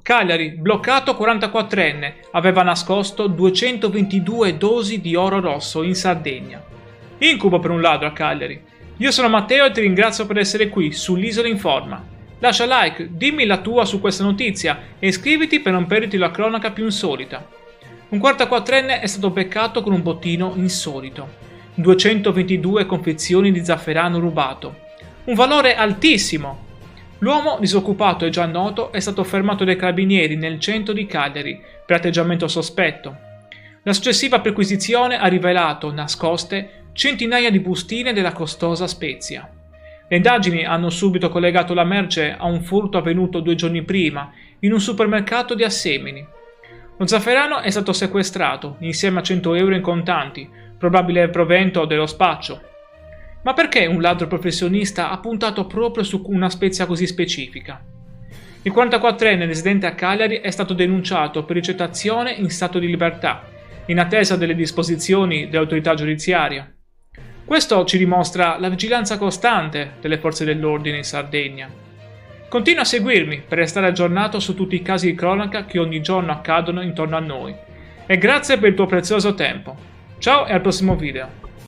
Cagliari, bloccato 44enne, aveva nascosto 222 dosi di oro rosso in Sardegna. Incubo per un ladro a Cagliari. Io sono Matteo e ti ringrazio per essere qui sull'Isola in Forma. Lascia like, dimmi la tua su questa notizia e iscriviti per non perderti la cronaca più insolita. Un 44enne è stato beccato con un bottino insolito. 222 confezioni di zafferano rubato. Un valore altissimo! L'uomo disoccupato e già noto è stato fermato dai carabinieri nel centro di Cagliari per atteggiamento sospetto. La successiva perquisizione ha rivelato, nascoste, centinaia di bustine della costosa spezia. Le indagini hanno subito collegato la merce a un furto avvenuto 2 giorni prima in un supermercato di Assemini. Lo zafferano è stato sequestrato insieme a 100 euro in contanti, probabile provento dello spaccio. Ma perché un ladro professionista ha puntato proprio su una spezia così specifica? Il 44enne residente a Cagliari è stato denunciato per ricettazione in stato di libertà, in attesa delle disposizioni dell'autorità giudiziaria. Questo ci dimostra la vigilanza costante delle forze dell'ordine in Sardegna. Continua a seguirmi per restare aggiornato su tutti i casi di cronaca che ogni giorno accadono intorno a noi. E grazie per il tuo prezioso tempo. Ciao e al prossimo video.